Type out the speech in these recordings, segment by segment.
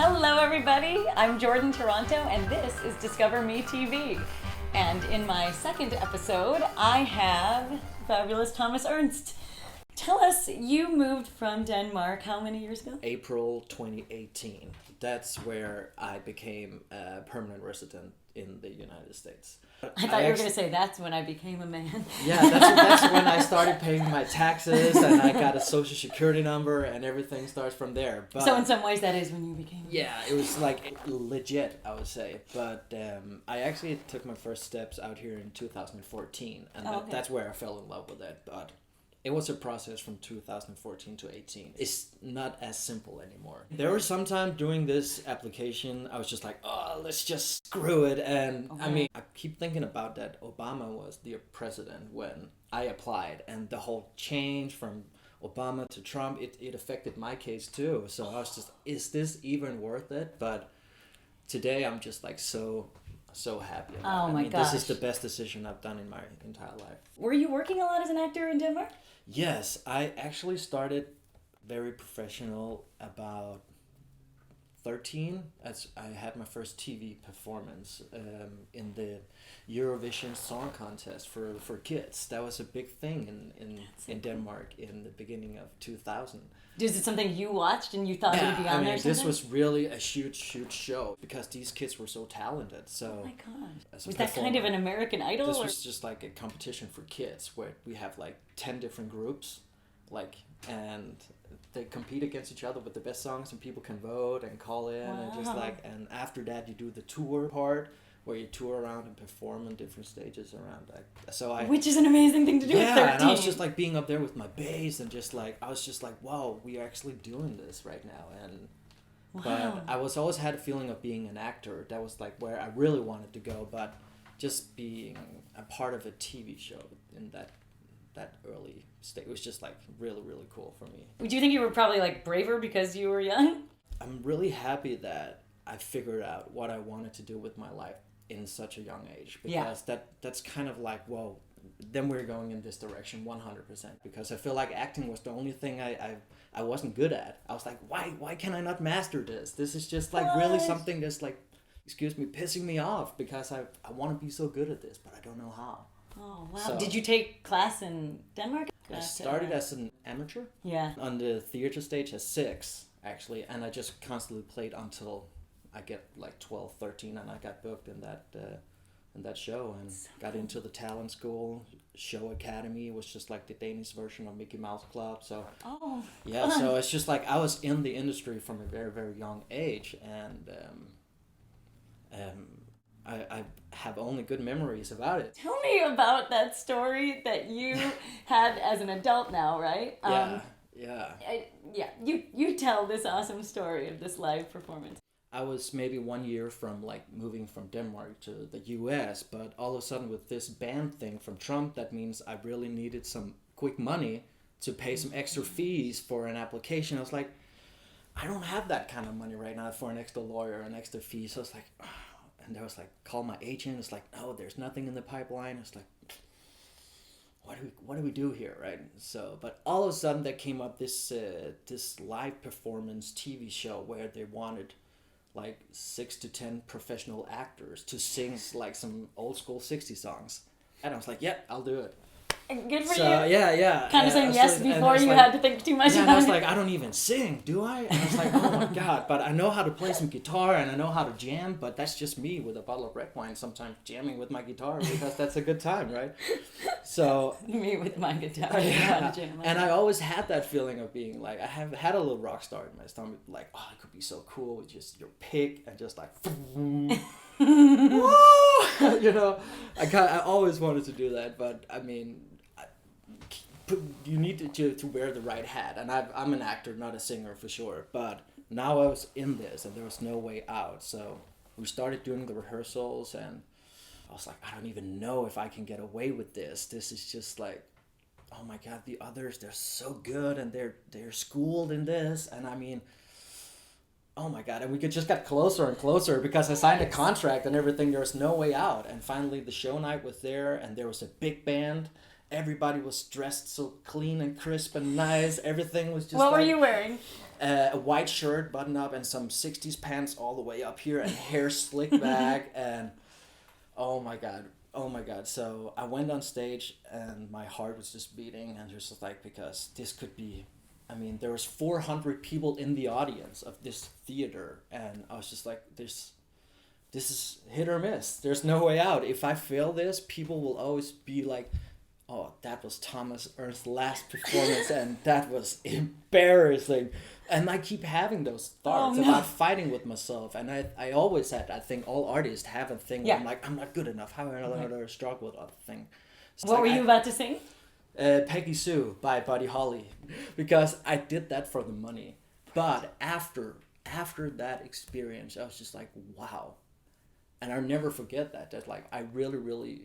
Hello everybody, I'm Jordan Toronto and this is Discover Me TV. And in my second episode, I have fabulous Thomas Ernst. Tell us, you moved from Denmark how many years ago? April 2018. That's where I became a permanent resident in the United States. I thought you were going to say that's when I became a man. Yeah, that's when I started paying my taxes and I got a social security number and everything starts from there. But so in some ways that is when you became a man. yeah, it was like legit, I would say. But I actually took my first steps out here in 2014 and that's where I fell in love with it. But it was a process from 2014 to 18. It's not as simple anymore. There were some time during this application, I was just like, oh, let's just screw it. And I mean, I keep thinking about that Obama was the president when I applied. And the whole change from Obama to Trump, it affected my case too. So I was just, is this even worth it? But today I'm just like so happy about it. Oh my gosh. This is the best decision I've done in my entire life. Were you working a lot as an actor in Denmark? Yes, I actually started very professional about 13 as I had my first TV performance in the Eurovision Song Contest for kids. That was a big thing in Denmark in the beginning of 2000. Is it something you watched and you thought it would be on there? This was really a huge show because these kids were so talented. So, oh my god! Was that kind of an American Idol? This was just like a competition for kids where we have like 10 different groups, and they compete against each other with the best songs, and people can vote and call in and after that you do the tour part where you tour around and perform in different stages around. Which is an amazing thing to do at 13. And I was just like being up there with my bass and just like I was just like, wow, we are actually doing this right now. And but I always had a feeling of being an actor. That was like where I really wanted to go. But just being a part of a TV show in that early state was just like really, really cool for me. Do you think you were probably like braver because you were young? I'm really happy that I figured out what I wanted to do with my life in such a young age, because that's kind of like, well, then we're going in this direction 100%, because I feel like acting was the only thing I wasn't good at. I was like, why can I not master this? This is just like really something that's like, excuse me, pissing me off, because I want to be so good at this, but I don't know how. Oh wow. So, did you take class in Denmark? I started as an amateur on the theater stage at 6 actually, and I just constantly played until I get like 12, 13, and I got booked in that show and got into the talent school. Show Academy was just like the Danish version of Mickey Mouse Club. So so it's just like I was in the industry from a very, very young age, and I have only good memories about it. Tell me about that story that you had as an adult now, right? You tell this awesome story of this live performance. I was maybe 1 year from like moving from Denmark to the US, but all of a sudden with this ban thing from Trump, that means I really needed some quick money to pay some extra fees for an application. I was like, I don't have that kind of money right now for an extra lawyer, an extra fee. So I was like, and I was like, call my agent. It's like, no, there's nothing in the pipeline. It's like, what do we do here, right? So, but all of a sudden there came up this live performance TV show where they wanted like 6 to 10 professional actors to sing like some old school 60 songs. And I was like, I'll do it. Good for you. Yeah. Kind of saying yes before you had to think too much about it. And I was like, I don't even sing, do I? And I was like, oh my God. But I know how to play some guitar and I know how to jam, but that's just me with a bottle of red wine sometimes jamming with my guitar because that's a good time, right? So me with my guitar. And I always had that feeling of being like, I have had a little rock star in my stomach, like, oh, it could be so cool with just your pick and just like I always wanted to do that, but I mean, you need to wear the right hat, and I'm an actor, not a singer for sure, but now I was in this and there was no way out. So we started doing the rehearsals and I was like, I don't even know if I can get away with this. This is just like, oh my God, the others, they're so good and they're schooled in this, and I mean, oh my God, and we just got closer and closer because I signed a contract and everything. There was no way out, and finally the show night was there and there was a big band Everybody was dressed so clean and crisp and nice. Everything was just What were like, you wearing? a white shirt button up and some 60s pants all the way up here and hair slicked back and oh my god. So I went on stage and my heart was just beating and just like, because this could be, I mean, there was 400 people in the audience of this theater and I was just like, this is hit or miss. There's no way out. If I fail this, people will always be like, oh, that was Thomas Ernst's last performance and that was embarrassing. And I keep having those thoughts about fighting with myself. And I always had, I think all artists have a thing where I'm like, I'm not good enough. How am I going to struggle with other thing? So What were you about to sing? Peggy Sue by Buddy Holly. Because I did that for the money. But after that experience, I was just like, wow. And I'll never forget that like I really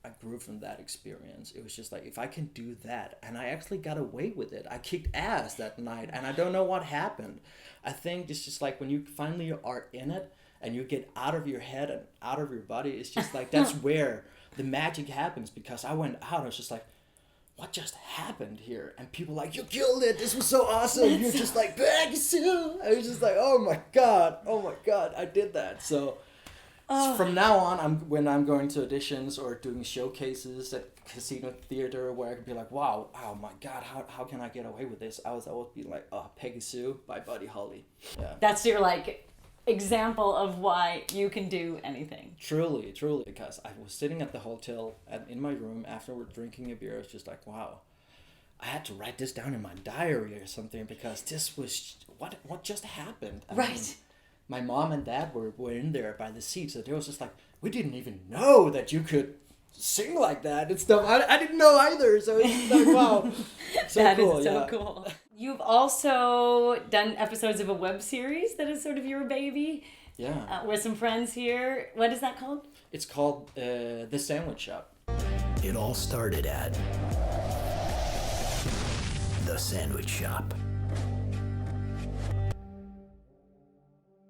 I grew from that experience. It was just like, if I can do that, and I actually got away with it. I kicked ass that night and I don't know what happened. I think it's just like when you finally are in it and you get out of your head and out of your body, it's just like that's where the magic happens. Because I went out, I was just like, what just happened here? And people like, you killed it, this was so awesome. You're just like, Peggy Sue. I was just like, oh my god, I did that. So from now on, when I'm going to auditions or doing showcases at Casino Theater where I could be like, wow, oh my god, how can I get away with this? I would be like, oh, Peggy Sue by Buddy Holly. Yeah. That's your like example of why you can do anything. Truly, because I was sitting at the hotel and in my room after we're drinking a beer. I was just like, wow, I had to write this down in my diary or something because this was what just happened. I mean, my mom and dad were in there by the seats, so they was just like, we didn't even know that you could sing like that and stuff. I didn't know either, so it's like, wow. So that cool, is so cool. You've also done episodes of a web series that is sort of your baby. Yeah. With some friends here. What is that called? It's called The Sandwich Shop. It all started at The Sandwich Shop.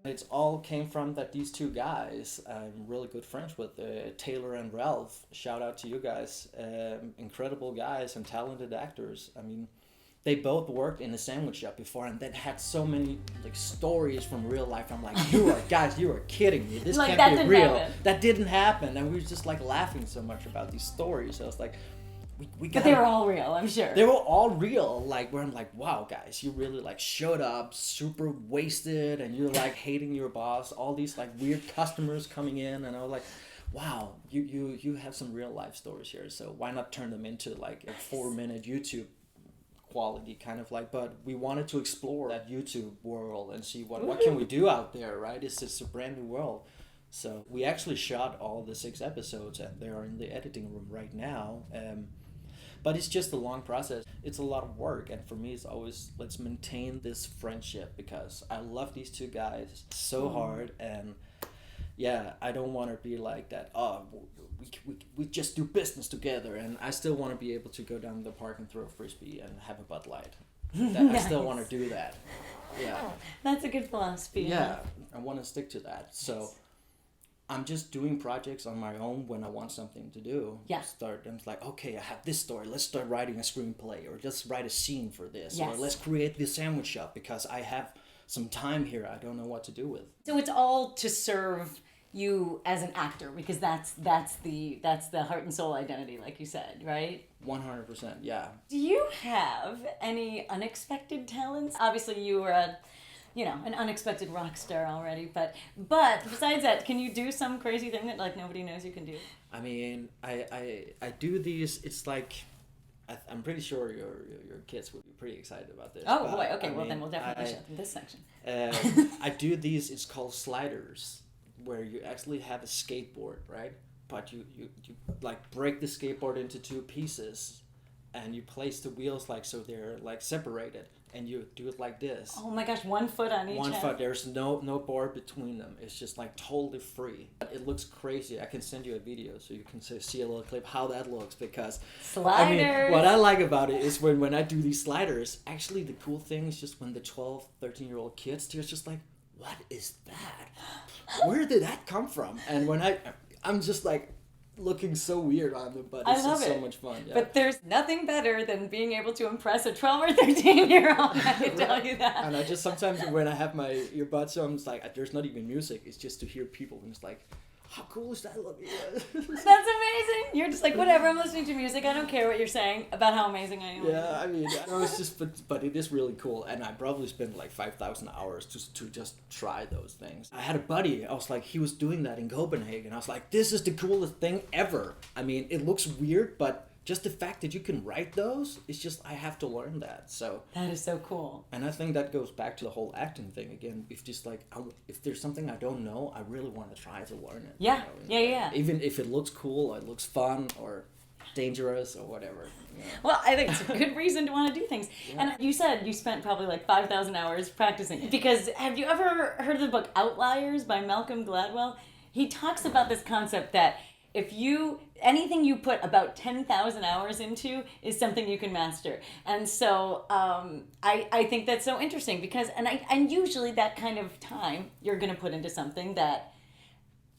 It all came from that these two guys I'm really good friends with, Taylor and Ralph. Shout out to you guys. Incredible guys and talented actors. I mean, they both worked in a sandwich shop before and then had so many like stories from real life. I'm like, you are kidding me. This like, can't be real. Happen. That didn't happen. And we were just like laughing so much about these stories. I was like, we got. But they were all real, I'm sure. They were all real. Like, where I'm like, wow, guys, you really like showed up super wasted and you're like hating your boss. All these like weird customers coming in, and I was like, wow, you have some real life stories here. So why not turn them into like a 4-minute YouTube quality kind of like? But we wanted to explore that YouTube world and see what can we do out there, right? It's just a brand new world. So we actually shot all the 6 episodes and they are in the editing room right now. But it's just a long process. It's a lot of work, and for me it's always, let's maintain this friendship because I love these two guys so hard, and yeah, I don't want to be like that, oh, we just do business together, and I still want to be able to go down the park and throw a frisbee and have a Bud Light. I still want to do that. Yeah. That's a good philosophy. Yeah, I want to stick to that. So I'm just doing projects on my own when I want something to do. Yeah. And it's like, okay, I have this story. Let's start writing a screenplay, or let's write a scene for this, yes. or let's create this sandwich shop because I have some time here I don't know what to do with. So it's all to serve you as an actor because that's the heart and soul identity, like you said, right? 100%, yeah. Do you have any unexpected talents? Obviously, you were an unexpected rock star already, but besides that, can you do some crazy thing that like nobody knows you can do? I mean, I do these. It's like I'm pretty sure your kids would be pretty excited about this. Oh boy, okay, then we'll definitely show them this section. I do these. It's called sliders, where you actually have a skateboard, right? But you like break the skateboard into 2 pieces, and you place the wheels like so they're like separated. And you do it like this. Oh my gosh, 1 foot on each One end. foot. There's no board between them. It's just like totally free. It looks crazy. I can send you a video so you can see a little clip how that looks because sliders. I mean, what I like about it is when I do these sliders, actually the cool thing is just when the 12, 13-year-old kids, they're just like, what is that? Where did that come from? And when I'm just like, looking so weird on them, but I it's love just so it. much fun. Yeah. But there's nothing better than being able to impress a 12 or 13-year-old, I can tell you that. And I just sometimes when I have my earbuds on, it's like there's not even music. It's just to hear people, and it's like, how cool is that? That's amazing. You're just like, whatever, I'm listening to music. I don't care what you're saying about how amazing I am. Yeah, I mean, no, it's just, but it is really cool, and I probably spent like 5,000 hours to just try those things. I had a buddy. I was like, he was doing that in Copenhagen. I was like, this is the coolest thing ever. I mean, it looks weird, but just the fact that you can write those, it's just I have to learn that. So That is so cool. and I think that goes back to the whole acting thing again. If just like if there's something I don't know, I really want to try to learn it. Yeah, you know? yeah. Even if it looks cool, or it looks fun, or dangerous, or whatever. You know? Well, I think it's a good reason to want to do things. Yeah. And you said you spent probably like 5,000 hours practicing. Because have you ever heard of the book Outliers by Malcolm Gladwell? He talks about this concept that if anything you put about 10,000 hours into is something you can master. And so I think that's so interesting because, and usually that kind of time you're going to put into something that,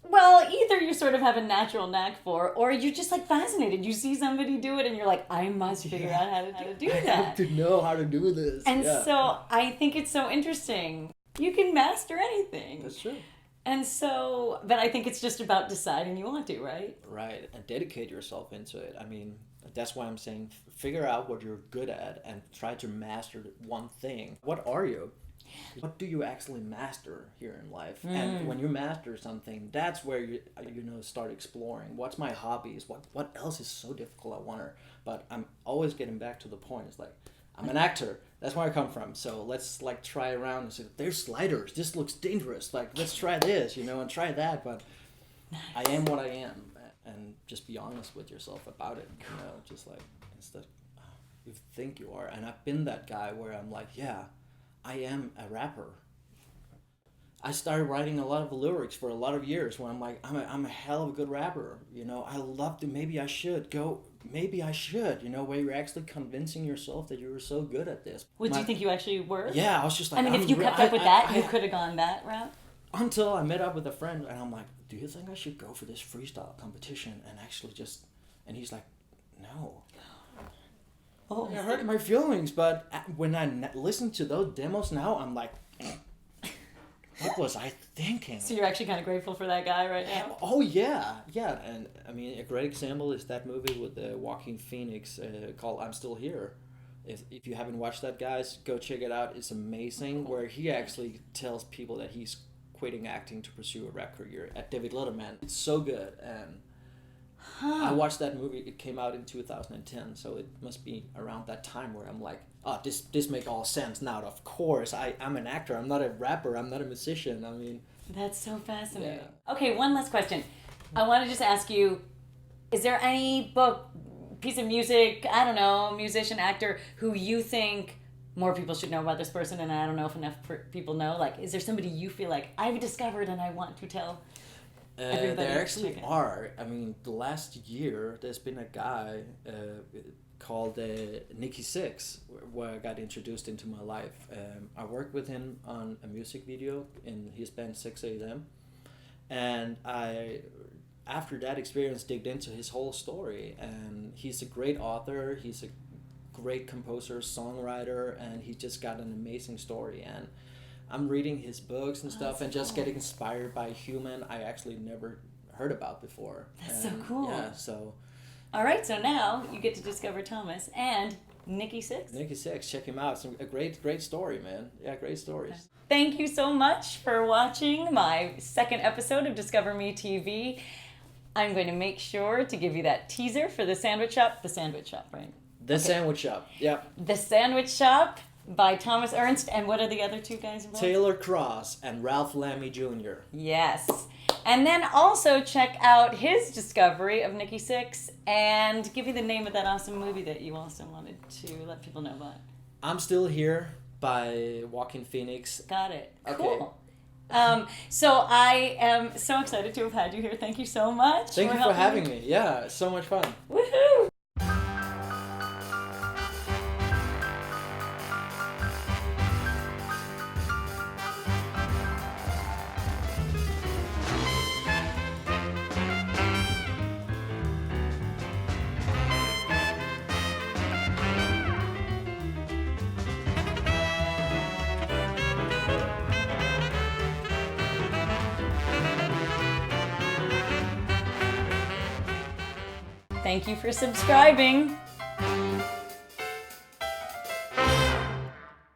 well, either you sort of have a natural knack for, or you're just like fascinated. You see somebody do it and you're like, I must figure out how to do that. I have to know how to do this. And so I think it's so interesting. You can master anything. That's true. And so, but I think it's just about deciding you want to, right? Right, and dedicate yourself into it. I mean, that's why I'm saying figure out what you're good at and try to master one thing. What are you? What do you actually master here in life? And when you master something, that's where you start exploring. What's my hobbies? What else is so difficult? I wonder. But I'm always getting back to the point. It's like I'm an actor. That's where I come from. So let's like try around and say, there's sliders. This looks dangerous. Like let's try this, and try that. But I am what I am, and just be honest with yourself about it. Just like instead, you think you are. And I've been that guy where I'm like, yeah, I am a rapper. I started writing a lot of lyrics for a lot of years when I'm like, I'm a hell of a good rapper. I love to, maybe I should, where you're actually convincing yourself that you were so good at this. Do you think you actually were? Yeah, I was just like, I mean, if you kept up with that, you could have gone that route. Until I met up with a friend and I'm like, do you think I should go for this freestyle competition and actually and he's like, no. Oh, I hurt my feelings, but when I listen to those demos now, I'm like, what was I thinking? So you're actually kind of grateful for that guy right now? Oh, yeah. And I mean, a great example is that movie with Joaquin Phoenix called I'm Still Here. If you haven't watched that, guys, go check it out. It's amazing, where he actually tells people that he's quitting acting to pursue a rap career at David Letterman. It's so good, and I watched that movie. It came out in 2010, so it must be around that time where I'm like, oh, this make all sense now. Of course, I'm an actor. I'm not a rapper. I'm not a musician. I mean, that's so fascinating. Yeah. Okay, one last question. I want to just ask you, is there any book, piece of music, I don't know, musician, actor, who you think more people should know about this person, and I don't know if enough people know? Like, is there somebody you feel like I've discovered and I want to tell everybody? There actually are. I mean, the last year, there's been a guy called Nicky Six, where I got introduced into my life. I worked with him on a music video in his band 6 a.m. And after that experience, digged into his whole story. And he's a great author. He's a great composer, songwriter, and he just got an amazing story. And I'm reading his books and stuff, and just getting inspired by a human I actually never heard about before. That's so cool. Yeah, so. All right, so now you get to discover Thomas and Nicky Six. Nicky Six, check him out. It's a great story, man. Yeah, great stories. Thank you so much for watching my second episode of Discover Me TV. I'm going to make sure to give you that teaser for The Sandwich Shop. The Sandwich Shop, right? The Sandwich Shop, yep. The Sandwich Shop by Thomas Ernst. And what are the other two guys involved? Taylor Cross and Ralph Lammy Jr. Yes. And then also check out his discovery of Nicky Six, and give me the name of that awesome movie that you also wanted to let people know about. I'm Still Here by Joaquin Phoenix. Got it. Okay. Cool. So I am so excited to have had you here. Thank you so much. Thank you for having me. Yeah, it's so much fun. Woohoo! Thank you for subscribing.